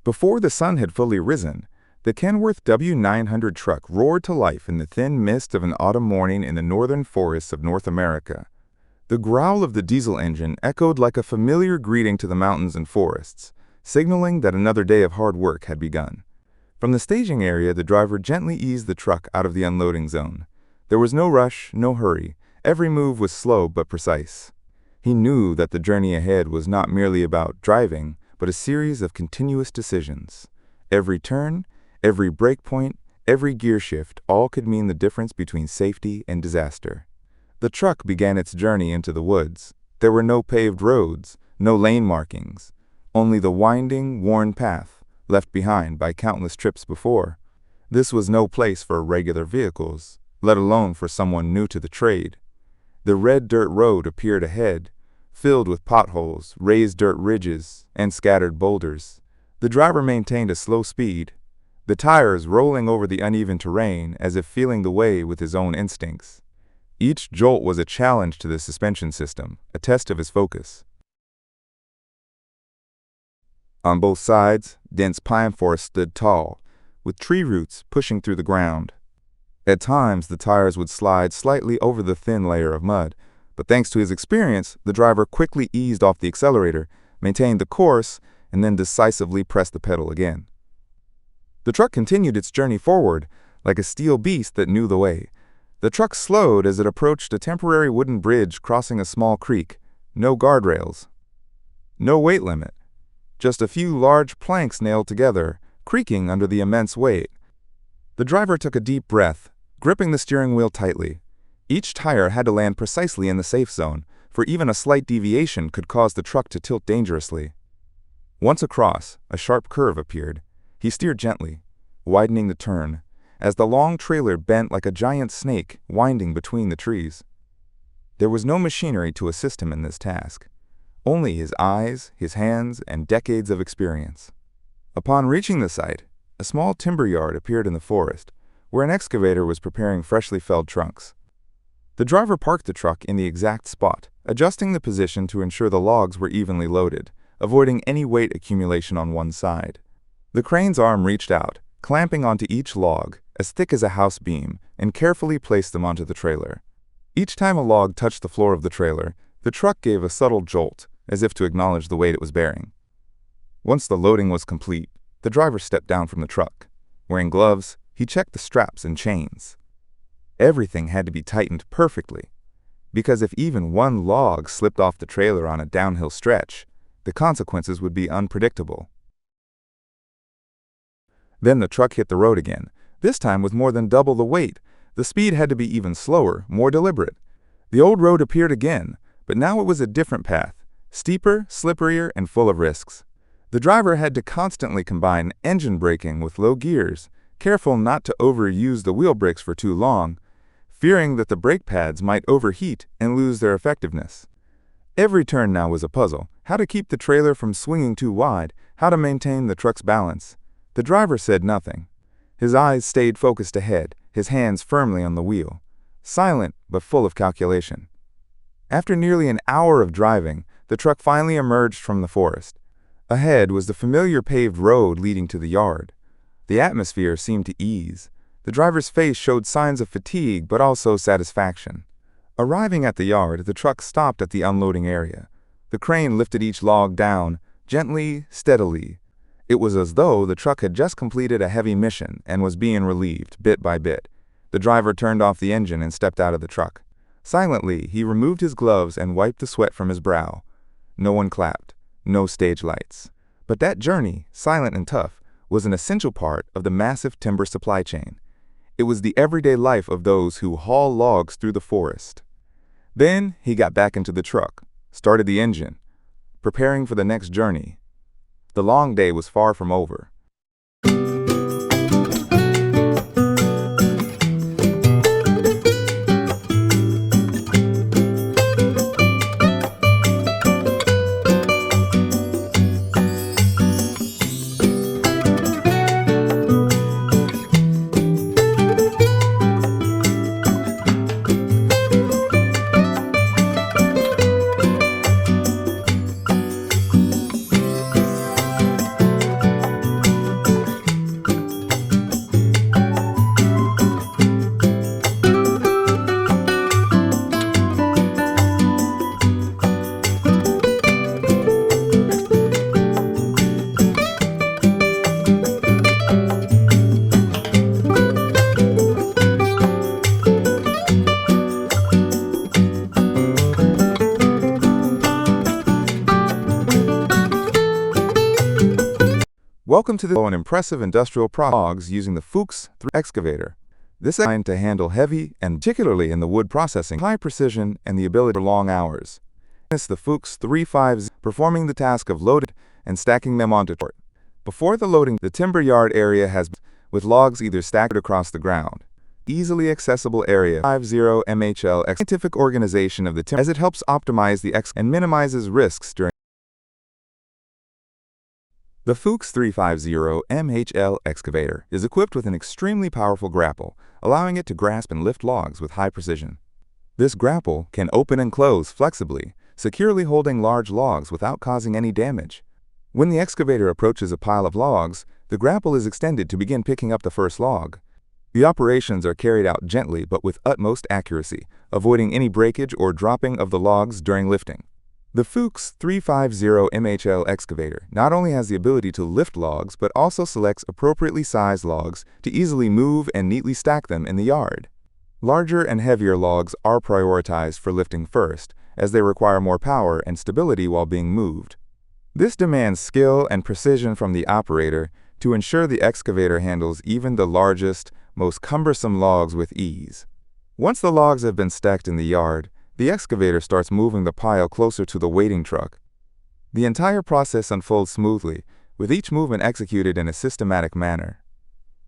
Before the sun had fully risen, the Kenworth W900 truck roared to life in the thin mist of an autumn morning in the northern forests of North America. The growl of the diesel engine echoed like a familiar greeting to the mountains and forests, signaling that another day of hard work had begun. From the staging area, the driver gently eased the truck out of the unloading zone. There was no rush, no hurry. Every move was slow but precise. He knew that the journey ahead was not merely about driving, but a series of continuous decisions. Every turn, every brake point, every gear shift, all could mean the difference between safety and disaster. The truck began its journey into the woods. There were no paved roads, no lane markings, only the winding, worn path left behind by countless trips before. This was no place for regular vehicles, let alone for someone new to the trade. The red dirt road appeared ahead, filled with potholes, raised dirt ridges, and scattered boulders. The driver maintained a slow speed, the tires rolling over the uneven terrain as if feeling the way with his own instincts. Each jolt was a challenge to the suspension system, a test of his focus. On both sides, dense pine forest stood tall, with tree roots pushing through the ground. At times, the tires would slide slightly over the thin layer of mud, but thanks to his experience, the driver quickly eased off the accelerator, maintained the course, and then decisively pressed the pedal again. The truck continued its journey forward, like a steel beast that knew the way. The truck slowed as it approached a temporary wooden bridge crossing a small creek. No guardrails. No weight limit. Just a few large planks nailed together, creaking under the immense weight. The driver took a deep breath, gripping the steering wheel tightly. Each tire had to land precisely in the safe zone, for even a slight deviation could cause the truck to tilt dangerously. Once across, a sharp curve appeared. He steered gently, widening the turn, as the long trailer bent like a giant snake winding between the trees. There was no machinery to assist him in this task, only his eyes, his hands, and decades of experience. Upon reaching the site, a small timber yard appeared in the forest, where an excavator was preparing freshly felled trunks. The driver parked the truck in the exact spot, adjusting the position to ensure the logs were evenly loaded, avoiding any weight accumulation on one side. The crane's arm reached out, clamping onto each log, as thick as a house beam, and carefully placed them onto the trailer. Each time a log touched the floor of the trailer, the truck gave a subtle jolt, as if to acknowledge the weight it was bearing. Once the loading was complete, the driver stepped down from the truck. Wearing gloves, he checked the straps and chains. Everything had to be tightened perfectly, because if even one log slipped off the trailer on a downhill stretch, the consequences would be unpredictable. Then the truck hit the road again, this time with more than double the weight. The speed had to be even slower, more deliberate. The old road appeared again, but now it was a different path, steeper, slipperier, and full of risks. The driver had to constantly combine engine braking with low gears, careful not to overuse the wheel brakes for too long, fearing that the brake pads might overheat and lose their effectiveness. Every turn now was a puzzle: how to keep the trailer from swinging too wide, how to maintain the truck's balance. The driver said nothing. His eyes stayed focused ahead, his hands firmly on the wheel, silent but full of calculation. After nearly an hour of driving, the truck finally emerged from the forest. Ahead was the familiar paved road leading to the yard. The atmosphere seemed to ease. The driver's face showed signs of fatigue but also satisfaction. Arriving at the yard, the truck stopped at the unloading area. The crane lifted each log down, gently, steadily. It was as though the truck had just completed a heavy mission and was being relieved, bit by bit. The driver turned off the engine and stepped out of the truck. Silently, he removed his gloves and wiped the sweat from his brow. No one clapped, no stage lights. But that journey, silent and tough, was an essential part of the massive timber supply chain. It was the everyday life of those who haul logs through the forest. Then he got back into the truck, started the engine, preparing for the next journey. The long day was far from over. Welcome to an impressive industrial logs using the Fuchs excavator. This is designed to handle heavy and particularly in the wood processing, high precision and the ability for long hours. It's the Fuchs 350 performing the task of loading and stacking them onto it. Before the loading, the timber yard area has with logs either stacked across the ground. Easily accessible area 50 MHL scientific organization of the timber as it helps optimize the and minimizes risks during. The Fuchs 350 MHL excavator is equipped with an extremely powerful grapple, allowing it to grasp and lift logs with high precision. This grapple can open and close flexibly, securely holding large logs without causing any damage. When the excavator approaches a pile of logs, the grapple is extended to begin picking up the first log. The operations are carried out gently but with utmost accuracy, avoiding any breakage or dropping of the logs during lifting. The Fuchs 350 MHL excavator not only has the ability to lift logs but also selects appropriately sized logs to easily move and neatly stack them in the yard. Larger and heavier logs are prioritized for lifting first, as they require more power and stability while being moved. This demands skill and precision from the operator to ensure the excavator handles even the largest, most cumbersome logs with ease. Once the logs have been stacked in the yard, the excavator starts moving the pile closer to the waiting truck. The entire process unfolds smoothly, with each movement executed in a systematic manner.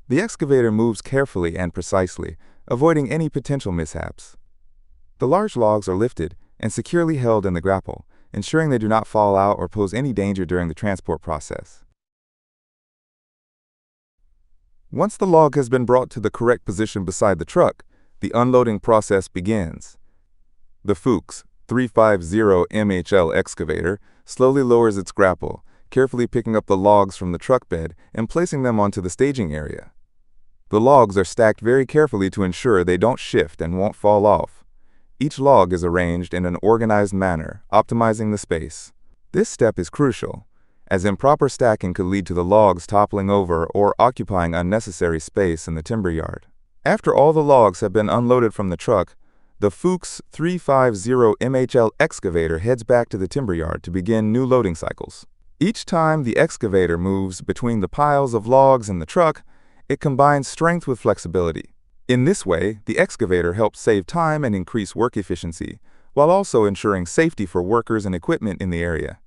The excavator moves carefully and precisely, avoiding any potential mishaps. The large logs are lifted and securely held in the grapple, ensuring they do not fall out or pose any danger during the transport process. Once the log has been brought to the correct position beside the truck, the unloading process begins. The Fuchs 350 MHL excavator slowly lowers its grapple, carefully picking up the logs from the truck bed and placing them onto the staging area. The logs are stacked very carefully to ensure they don't shift and won't fall off. Each log is arranged in an organized manner, optimizing the space. This step is crucial, as improper stacking could lead to the logs toppling over or occupying unnecessary space in the timber yard. After all the logs have been unloaded from the truck, the Fuchs 350 MHL excavator heads back to the timber yard to begin new loading cycles. Each time the excavator moves between the piles of logs in the truck, it combines strength with flexibility. In this way, the excavator helps save time and increase work efficiency, while also ensuring safety for workers and equipment in the area.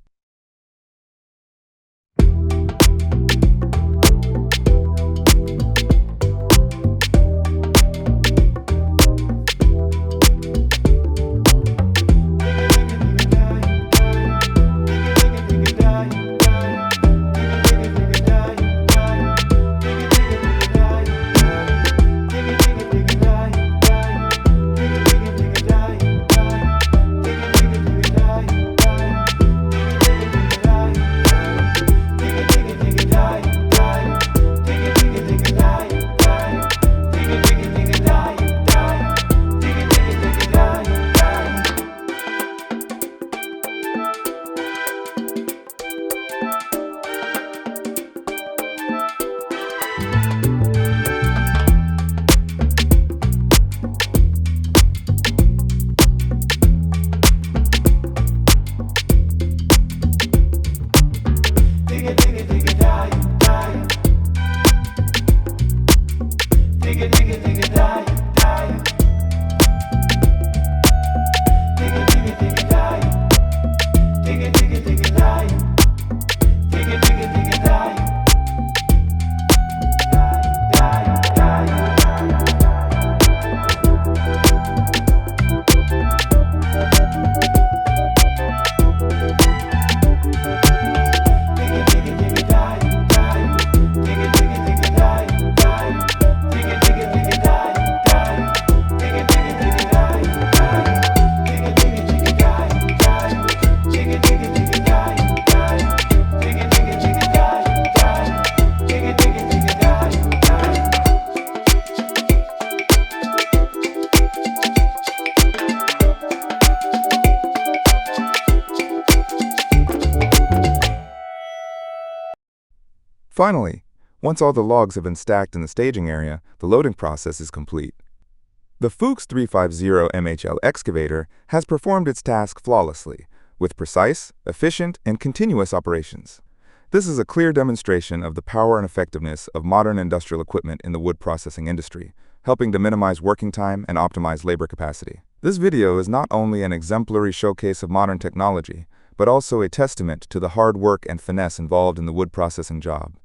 Finally, once all the logs have been stacked in the staging area, the loading process is complete. The Fuchs 350 MHL excavator has performed its task flawlessly, with precise, efficient, and continuous operations. This is a clear demonstration of the power and effectiveness of modern industrial equipment in the wood processing industry, helping to minimize working time and optimize labor capacity. This video is not only an exemplary showcase of modern technology, but also a testament to the hard work and finesse involved in the wood processing job.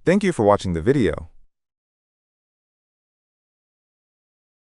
Thank you for watching the video.